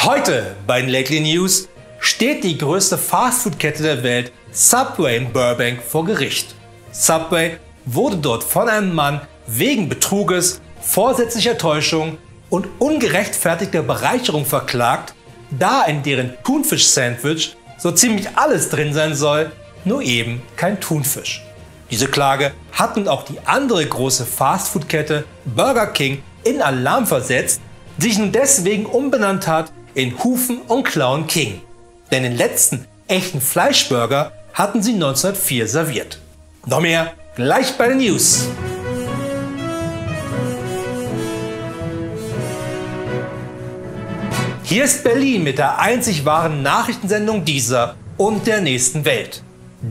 Heute bei den Lately News steht die größte Fastfood-Kette der Welt, Subway in Burbank, vor Gericht. Subway wurde dort von einem Mann wegen Betruges, vorsätzlicher Täuschung und ungerechtfertigter Bereicherung verklagt, da in deren Thunfisch-Sandwich so ziemlich alles drin sein soll, nur eben kein Thunfisch. Diese Klage hat nun auch die andere große Fastfood-Kette Burger King in Alarm versetzt, die sich nun deswegen umbenannt hat in Hufen und Klauen King. Denn den letzten echten Fleischburger hatten sie 1904 serviert. Noch mehr gleich bei den News. Hier ist Berlin mit der einzig wahren Nachrichtensendung dieser und der nächsten Welt.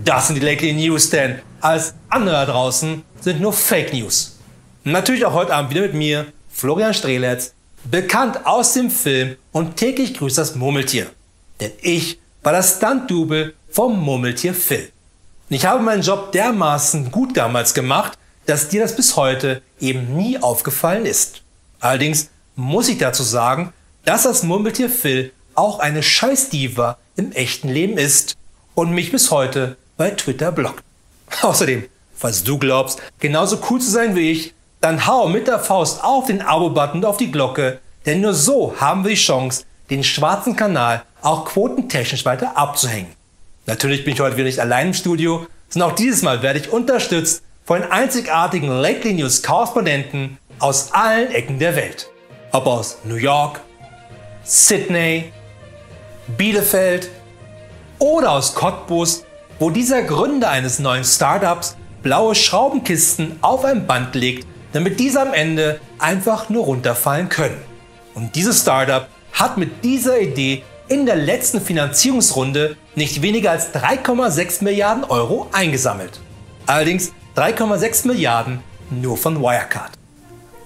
Das sind die Lately News, denn alles andere da draußen sind nur Fake News. Natürlich auch heute Abend wieder mit mir, Florian Streletz, bekannt aus dem Film und täglich grüßt das Murmeltier. Denn ich war das Stunt-Double vom Murmeltier Phil. Und ich habe meinen Job dermaßen gut damals gemacht, dass dir das bis heute eben nie aufgefallen ist. Allerdings muss ich dazu sagen, dass das Murmeltier Phil auch eine Scheißdiva im echten Leben ist und mich bis heute bei Twitter blockt. Außerdem, falls du glaubst, genauso cool zu sein wie ich, dann hau mit der Faust auf den Abo-Button und auf die Glocke, denn nur so haben wir die Chance, den schwarzen Kanal auch quotentechnisch weiter abzuhängen. Natürlich bin ich heute wieder nicht allein im Studio, sondern auch dieses Mal werde ich unterstützt von den einzigartigen Lately News Korrespondenten aus allen Ecken der Welt. Ob aus New York, Sydney, Bielefeld oder aus Cottbus, wo dieser Gründer eines neuen Startups blaue Schraubenkisten auf ein Band legt, damit diese am Ende einfach nur runterfallen können. Und dieses Startup hat mit dieser Idee in der letzten Finanzierungsrunde nicht weniger als 3,6 Milliarden Euro eingesammelt. Allerdings 3,6 Milliarden nur von Wirecard.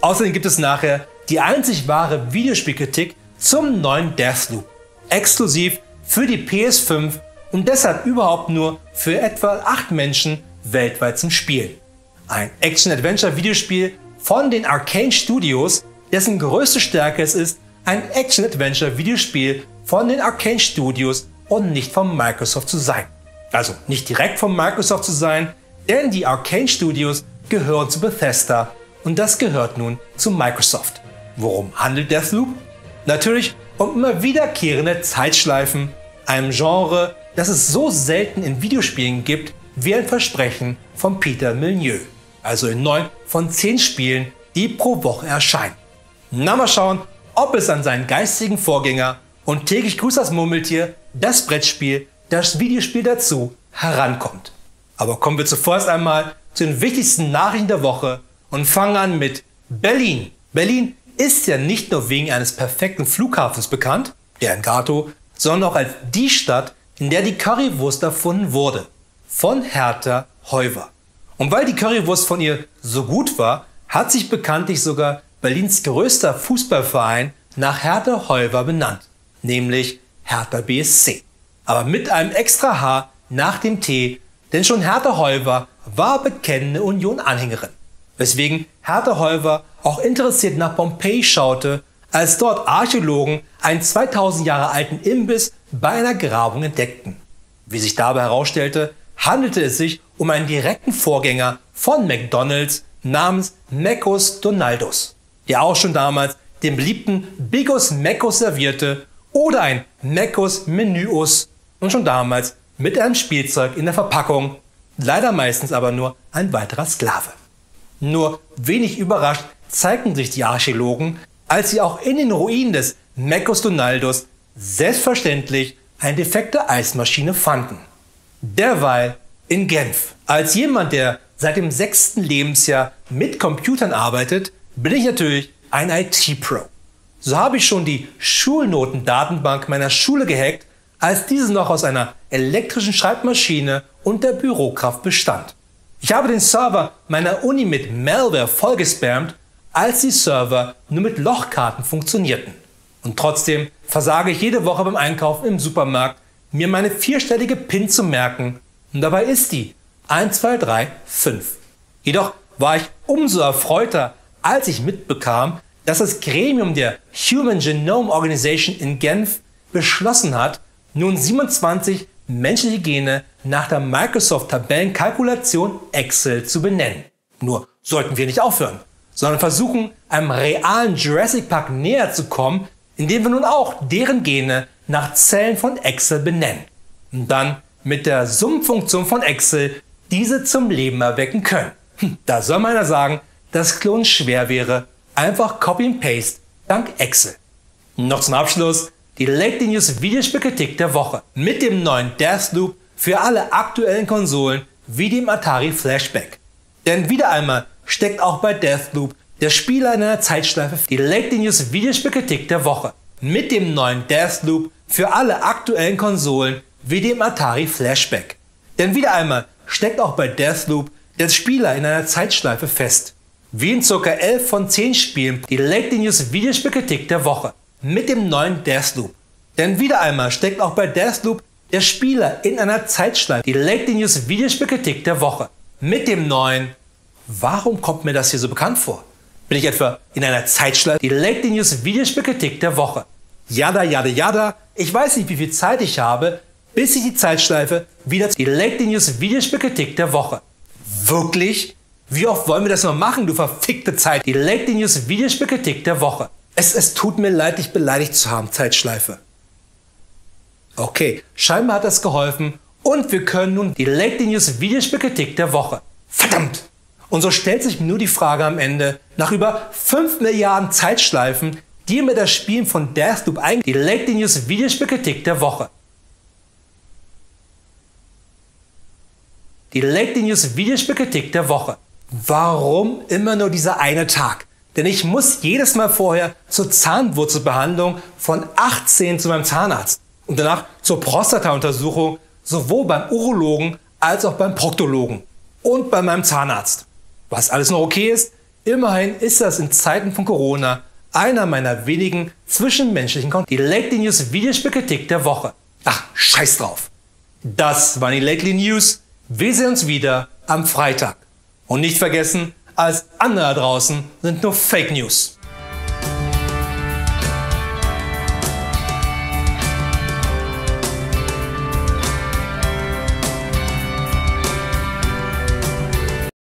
Außerdem gibt es nachher die einzig wahre Videospielkritik zum neuen Deathloop. Exklusiv für die PS5 und deshalb überhaupt nur für etwa 8 Menschen weltweit zum Spielen. Ein Action-Adventure-Videospiel von den Arcane Studios, dessen größte Stärke es ist, ein Action-Adventure-Videospiel von den Arcane Studios und nicht von Microsoft zu sein. Also nicht direkt von Microsoft zu sein, denn die Arcane Studios gehören zu Bethesda und das gehört nun zu Microsoft. Worum handelt Deathloop? Natürlich um immer wiederkehrende Zeitschleifen, einem Genre, das es so selten in Videospielen gibt, wie ein Versprechen von Peter Molyneux. Also in 9 von 10 Spielen, die pro Woche erscheinen. Na, mal schauen, ob es an seinen geistigen Vorgänger und täglich grüßt das Murmeltier, das Brettspiel, das Videospiel dazu, herankommt. Aber kommen wir zuerst einmal zu den wichtigsten Nachrichten der Woche und fangen an mit Berlin. Berlin ist ja nicht nur wegen eines perfekten Flughafens bekannt, der in Gato, sondern auch als die Stadt, in der die Currywurst erfunden wurde. Von Hertha Heuwer. Und weil die Currywurst von ihr so gut war, hat sich bekanntlich sogar Berlins größter Fußballverein nach Hertha Heuwer benannt, nämlich Hertha BSC. Aber mit einem extra H nach dem T, denn schon Hertha Heuwer war bekennende Union-Anhängerin. Weswegen Hertha Heuwer auch interessiert nach Pompeji schaute, als dort Archäologen einen 2000 Jahre alten Imbiss bei einer Grabung entdeckten. Wie sich dabei herausstellte, handelte es sich um einen direkten Vorgänger von McDonald's namens Mecos Donaldos, der auch schon damals den beliebten Bigos Mecos servierte oder ein Mecos Menüus und schon damals mit einem Spielzeug in der Verpackung, leider meistens aber nur ein weiterer Sklave. Nur wenig überrascht zeigten sich die Archäologen, als sie auch in den Ruinen des Mecos Donaldos selbstverständlich eine defekte Eismaschine fanden. Derweil in Genf. Als jemand, der seit dem 6. Lebensjahr mit Computern arbeitet, bin ich natürlich ein IT-Pro. So habe ich schon die Schulnotendatenbank meiner Schule gehackt, als diese noch aus einer elektrischen Schreibmaschine und der Bürokraft bestand. Ich habe den Server meiner Uni mit Malware vollgespammt, als die Server nur mit Lochkarten funktionierten. Und trotzdem versage ich jede Woche beim Einkaufen im Supermarkt, mir meine 4-stellige PIN zu merken. Und dabei ist die 1235. Jedoch war ich umso erfreuter, als ich mitbekam, dass das Gremium der Human Genome Organization in Genf beschlossen hat, nun 27 menschliche Gene nach der Microsoft-Tabellenkalkulation Excel zu benennen. Nur sollten wir nicht aufhören, sondern versuchen, einem realen Jurassic Park näher zu kommen, indem wir nun auch deren Gene nach Zellen von Excel benennen und dann mit der Summenfunktion von Excel diese zum Leben erwecken können. Da soll mal einer sagen, dass Klonen schwer wäre, einfach Copy and Paste dank Excel. Noch zum Abschluss die Lately News Videospielkritik der Woche mit dem neuen Deathloop für alle aktuellen Konsolen wie dem Atari Flashback. Denn wieder einmal steckt auch bei Deathloop der Spieler in einer Zeitschleife. Die Lately News Videospielkritik der Woche mit dem neuen Deathloop für alle aktuellen Konsolen wie dem Atari Flashback. Denn wieder einmal steckt auch bei Deathloop der Spieler in einer Zeitschleife fest. Wie in ca. 11 von 10 Spielen die Lately News Videospielkritik der Woche mit dem neuen Deathloop. Denn wieder einmal steckt auch bei Deathloop der Spieler in einer Zeitschleife. Die Lately News Videospielkritik der Woche mit dem neuen... Warum kommt mir das hier so bekannt vor? Bin ich etwa in einer Zeitschleife? Die Lately News Videospielkritik der Woche. Jada, jada, jada. Ich weiß nicht, wie viel Zeit ich habe, bis ich die Zeitschleife wieder... Die Lately News Videospielkritik der Woche. Wirklich? Wie oft wollen wir das noch machen, du verfickte Zeit? Die Lately News Videospielkritik der Woche. Es tut mir leid, dich beleidigt zu haben, Zeitschleife. Okay, scheinbar hat das geholfen und wir können nun die Lately News Videospielkritik der Woche. Verdammt! Und so stellt sich nur die Frage am Ende, nach über 5 Milliarden Zeitschleifen, die mir das Spielen von Deathloop eigentlich... Die Lately News Videospielkritik der Woche. Die Lately News Videospielkritik der Woche. Warum immer nur dieser eine Tag? Denn ich muss jedes Mal vorher zur Zahnwurzelbehandlung von 18 zu meinem Zahnarzt und danach zur Prostata-Untersuchung, sowohl beim Urologen als auch beim Proktologen und bei meinem Zahnarzt. Was alles noch okay ist, immerhin ist das in Zeiten von Corona einer meiner wenigen zwischenmenschlichen Kontakte. Die Lately News Videospielkritik der Woche. Ach, scheiß drauf. Das waren die Lately News. Wir sehen uns wieder am Freitag. Und nicht vergessen, alles andere da draußen sind nur Fake News.